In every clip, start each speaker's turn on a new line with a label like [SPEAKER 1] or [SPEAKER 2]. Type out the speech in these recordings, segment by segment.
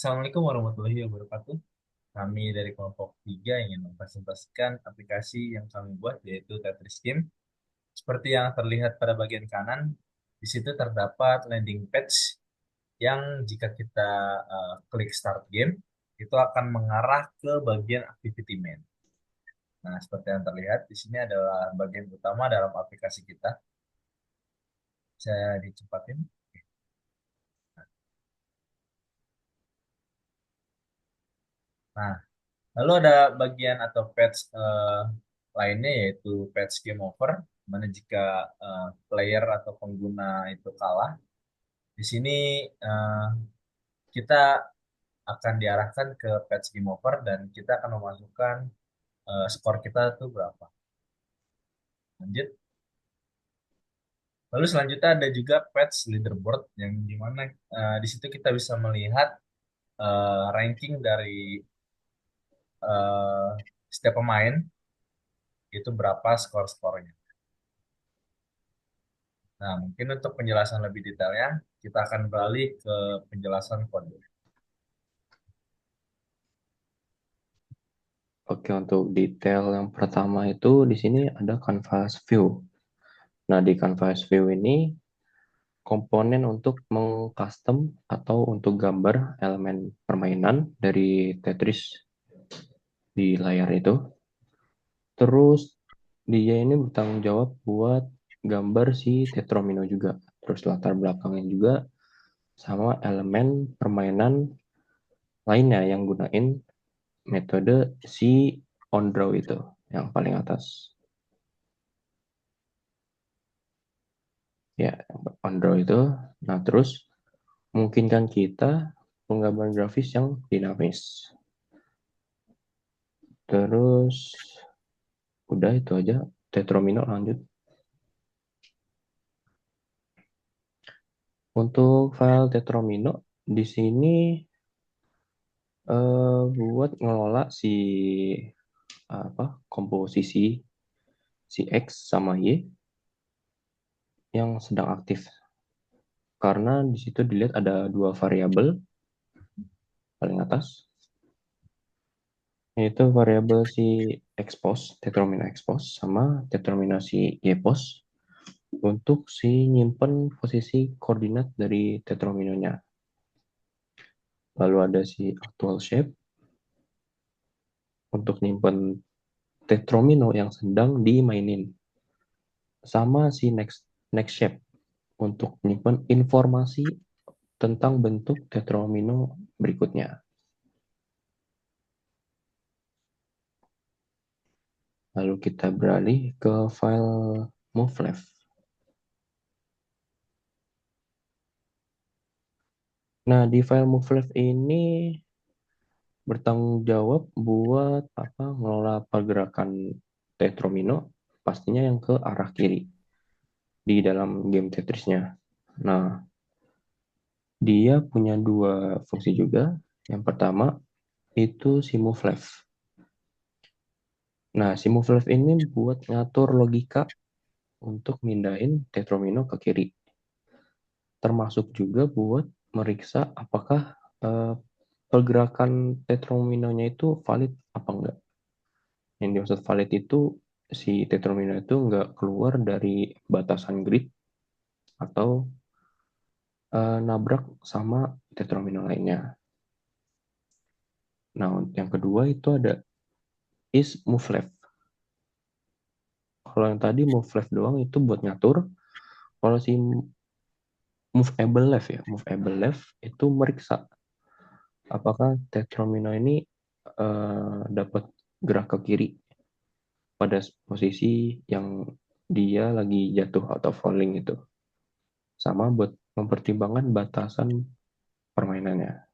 [SPEAKER 1] Assalamualaikum warahmatullahi wabarakatuh. Kami dari kelompok 3 ingin mempresentasikan aplikasi yang kami buat yaitu Tetris Game. Seperti yang terlihat pada bagian kanan, di situ terdapat landing page yang jika kita klik start game, itu akan mengarah ke bagian activity main. Nah, seperti yang terlihat di sini adalah bagian utama dalam aplikasi kita. Saya dicepatin. Nah, lalu ada bagian atau patch lainnya yaitu patch game over, mana jika player atau pengguna itu kalah. Di sini eh, kita akan diarahkan ke patch game over dan kita akan memasukkan skor kita itu berapa. Lanjut. Lalu selanjutnya ada juga patch leaderboard yang dimana di situ kita bisa melihat ranking dari eh, setiap pemain itu berapa skor-skornya. Nah, mungkin untuk penjelasan lebih detailnya, kita akan beralih ke penjelasan kode.
[SPEAKER 2] Oke, untuk detail yang pertama itu di sini ada canvas view. Nah, di canvas view ini komponen untuk mengcustom atau untuk gambar elemen permainan dari Tetris di layar itu. Terus dia ini bertanggung jawab buat gambar si Tetromino juga. Terus latar belakangnya juga sama elemen permainan lainnya yang gunain metode si on draw itu yang paling atas. Ya, on draw itu. Nah, terus memungkinkan kita penggambaran grafis yang dinamis. Terus udah itu aja. Tetromino lanjut. Untuk file Tetromino di sini buat ngelola si apa komposisi si X sama Y yang sedang aktif. Karena di situ dilihat ada dua variabel paling atas, yaitu variabel si expose, tetromino expose, sama tetromino si ypos untuk si nyimpen posisi koordinat dari tetrominonya. Lalu ada si actual shape untuk nyimpen tetromino yang sedang dimainin. Sama si next shape untuk nyimpen informasi tentang bentuk tetromino berikutnya. Lalu kita beralih ke file move left. Nah, di file move left ini bertanggung jawab buat apa ngelola pergerakan tetromino pastinya yang ke arah kiri di dalam game Tetrisnya. Nah, dia punya dua fungsi juga. Yang pertama itu si move left. Nah, si move left ini buat ngatur logika untuk mindahin tetromino ke kiri. Termasuk juga buat meriksa apakah eh, pergerakan tetrominonya itu valid apa enggak. Yang dimaksud valid itu si tetromino itu enggak keluar dari batasan grid atau nabrak sama tetromino lainnya. Nah, yang kedua itu ada is move left. Kalau yang tadi move left doang itu buat ngatur. Kalau si movable left ya, movable left itu meriksa apakah tetromino ini dapat gerak ke kiri pada posisi yang dia lagi jatuh atau falling itu. Sama buat mempertimbangkan batasan permainannya.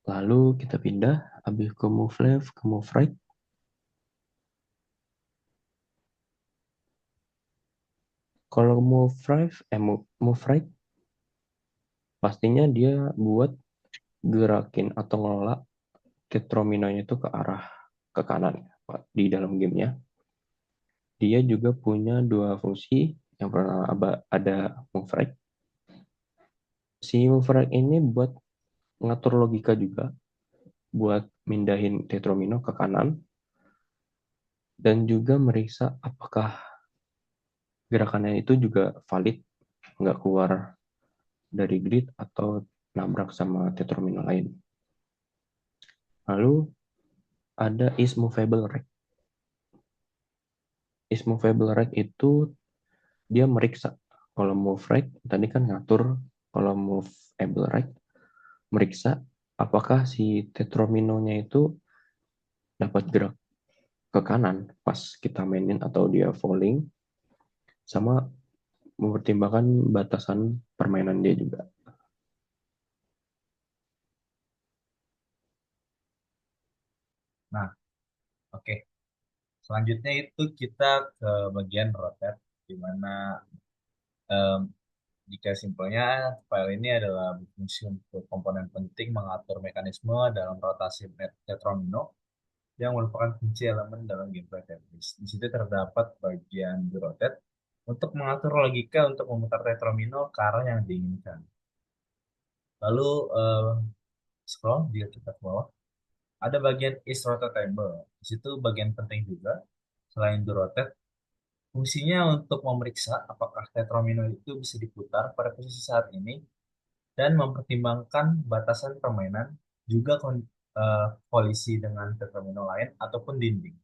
[SPEAKER 2] Lalu kita pindah habis ke move left ke move right. Kalau move right pastinya dia buat gerakin atau ngelola tetrominonya itu ke arah ke kanan di dalam gamenya. Dia juga punya dua fungsi. Yang pertama ada move right Si Wolfram ini buat ngatur logika juga, buat mindahin tetromino ke kanan, dan juga meriksa apakah gerakannya itu juga valid, nggak keluar dari grid atau nabrak sama tetromino lain. Lalu ada is movable rect. Is movable rect itu dia meriksa kalau move rect, tadi kan ngatur kalau move able rect, meriksa apakah si tetrominonya itu dapat gerak ke kanan pas kita mainin atau dia falling, sama mempertimbangkan batasan permainan dia juga.
[SPEAKER 1] Nah, oke. Selanjutnya itu kita ke bagian rotate, di mana em, jika simpelnya file ini adalah fungsi untuk komponen penting mengatur mekanisme dalam rotasi Tetramino yang merupakan kunci elemen dalam gameplay Tetris. Di situ terdapat bagian di rotate untuk mengatur logika untuk memutar Tetramino ke arah yang diinginkan. Lalu scroll dia kita ke bawah. Ada bagian is rotatable. Di situ bagian penting juga. Selain di rotate, fungsinya untuk memeriksa apakah tetromino itu bisa diputar pada posisi saat ini dan mempertimbangkan batasan permainan, juga kolisi dengan tetromino lain ataupun dinding.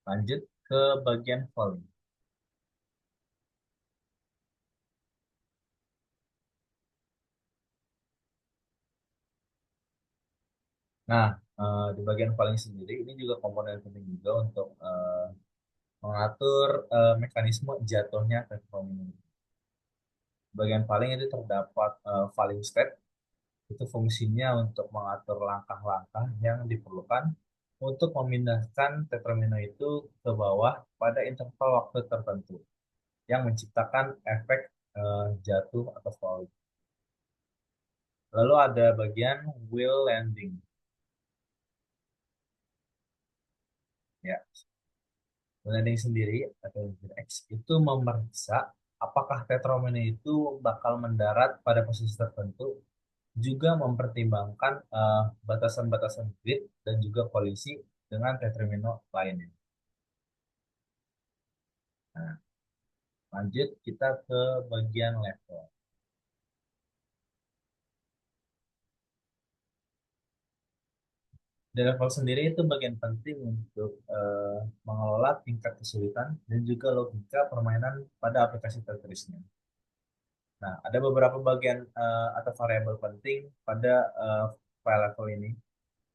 [SPEAKER 1] Lanjut ke bagian falling. Nah, di bagian falling sendiri ini juga komponen penting juga untuk mengatur mekanisme jatuhnya tetromino. Bagian falling itu terdapat falling state. Itu fungsinya untuk mengatur langkah-langkah yang diperlukan untuk memindahkan tetromino itu ke bawah pada interval waktu tertentu yang menciptakan efek jatuh atau fall. Lalu ada bagian wheel landing. Ya, wheel landing sendiri atau X itu memeriksa apakah tetromino itu bakal mendarat pada posisi tertentu, juga mempertimbangkan batasan-batasan grid dan juga kolisi dengan tetromino lainnya. Nah, lanjut kita ke bagian level. Di level sendiri itu bagian penting untuk mengelola tingkat kesulitan dan juga logika permainan pada aplikasi Tetrisnya. Nah, ada beberapa bagian atau variabel penting pada file level ini,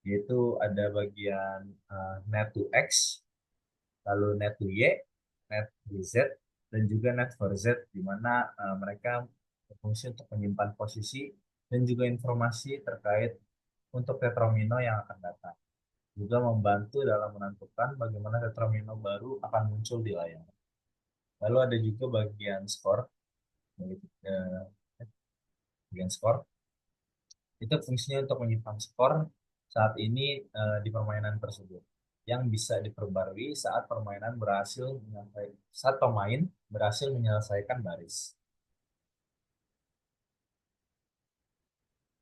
[SPEAKER 1] yaitu ada bagian net to X, lalu net to Y, net to Z, dan juga net for Z, di mana mereka berfungsi untuk menyimpan posisi dan juga informasi terkait untuk tetromino yang akan datang. Juga membantu dalam menentukan bagaimana tetromino baru akan muncul di layar. Lalu ada juga bagian skor, yaitu, bagian skor itu fungsinya untuk menyimpan skor saat ini di permainan tersebut, yang bisa diperbarui saat permainan berhasil saat pemain berhasil menyelesaikan baris.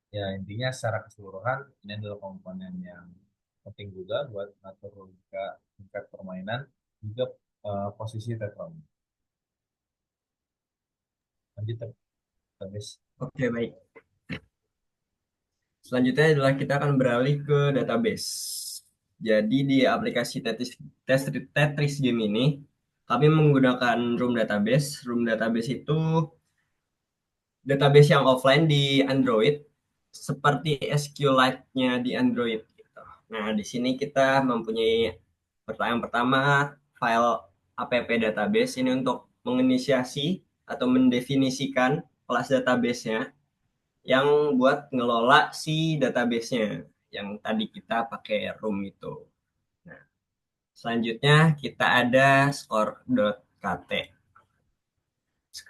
[SPEAKER 1] Ya, intinya secara keseluruhan ini adalah komponen yang penting juga buat ngatur logika tingkat permainan, juga posisi tetromino. Lanjut terus.
[SPEAKER 3] Oke, baik. Selanjutnya adalah kita akan beralih ke database. Jadi di aplikasi Tetris Game ini, kami menggunakan Room Database. Room Database itu database yang offline di Android, seperti SQLite-nya di Android gitu. Nah, di sini kita mempunyai yang pertama file app database ini untuk menginisiasi atau mendefinisikan kelas database-nya yang buat ngelola si database-nya yang tadi kita pakai room itu. Nah, selanjutnya kita ada score.kt.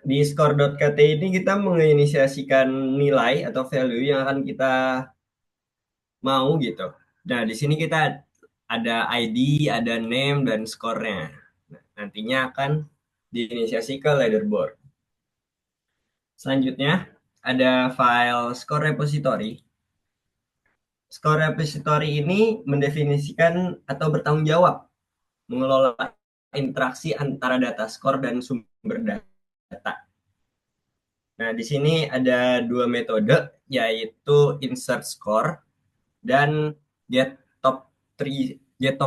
[SPEAKER 3] Di score.kt ini kita menginisiasikan nilai atau value yang akan kita mau gitu. Nah, di sini kita ada ID, ada name, dan skornya. Nah, nantinya akan diinisiasi ke leaderboard. Selanjutnya ada file score repository. Score repository ini mendefinisikan atau bertanggung jawab mengelola interaksi antara data skor dan sumber data. Nah, di sini ada dua metode, yaitu insert score dan get top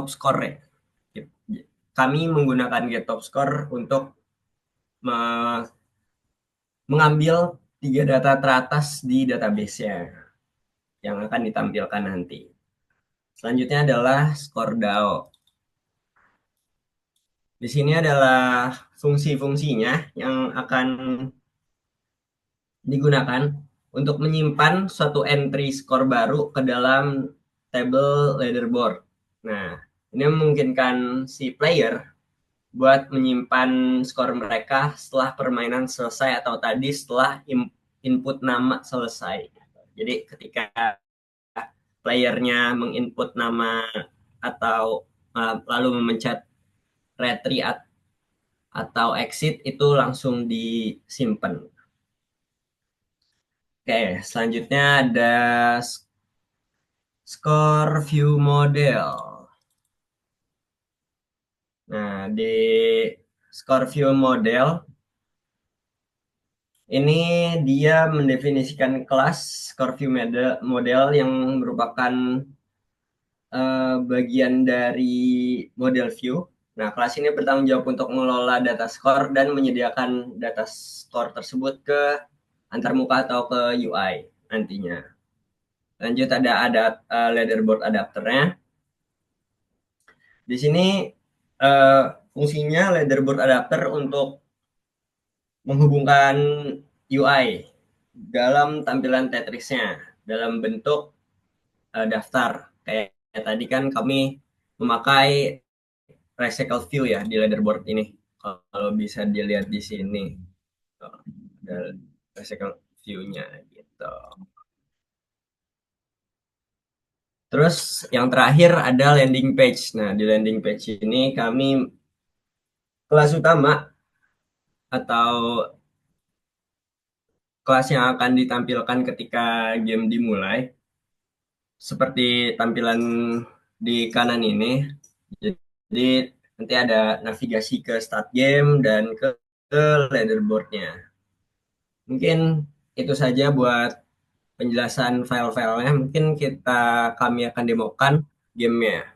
[SPEAKER 3] score. Kami menggunakan get top score untuk mengambil tiga data teratas di database-nya yang akan ditampilkan nanti. Selanjutnya adalah score DAO. Di sini adalah fungsi-fungsinya yang akan digunakan untuk menyimpan suatu entry skor baru ke dalam table leaderboard. Nah, ini memungkinkan si player buat menyimpan skor mereka setelah permainan selesai atau tadi setelah input nama selesai. Jadi ketika playernya menginput nama atau lalu memencet retry atau exit itu langsung disimpan. Oke, selanjutnya ada score view model. Nah, di score view model ini dia mendefinisikan kelas score view model yang merupakan bagian dari model view. Nah, kelas ini bertanggung jawab untuk mengelola data skor dan menyediakan data skor tersebut ke antarmuka atau ke UI nantinya. Lanjut ada leaderboard adapternya. Di sini fungsinya leaderboard adapter untuk menghubungkan UI dalam tampilan Tetrisnya dalam bentuk daftar. Kayak tadi kan kami memakai recycle view ya di leaderboard ini. Kalau bisa dilihat di sini ada recycle view-nya gitu. Terus yang terakhir ada landing page. Nah, di landing page ini kami kelas utama atau kelas yang akan ditampilkan ketika game dimulai seperti tampilan di kanan ini. Jadi nanti ada navigasi ke start game dan ke leaderboardnya. Mungkin itu saja buat penjelasan file-filenya. Mungkin kami akan demokan gamenya.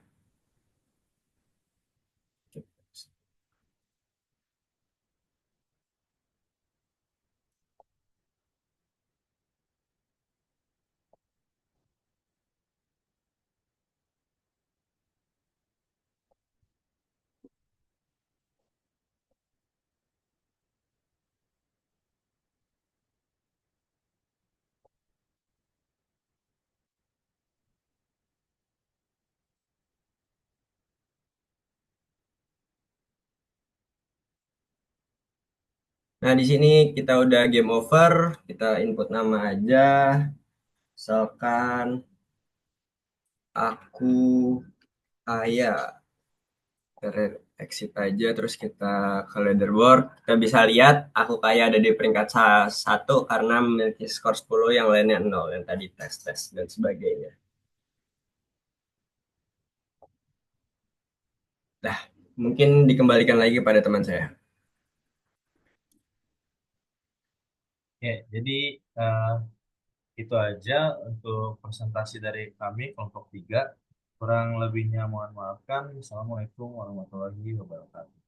[SPEAKER 3] Nah, di sini kita udah game over, kita input nama aja. Misalkan aku Ayah. Exit aja, terus kita ke leaderboard. Kita bisa lihat aku kayak ada di peringkat 1 karena memiliki skor 10, yang lainnya 0, yang tadi tes-tes dan sebagainya. Nah, mungkin dikembalikan lagi pada teman saya.
[SPEAKER 1] Oke, jadi eh, itu aja untuk presentasi dari kami kelompok 3. Kurang lebihnya mohon maafkan. Assalamualaikum warahmatullahi wabarakatuh.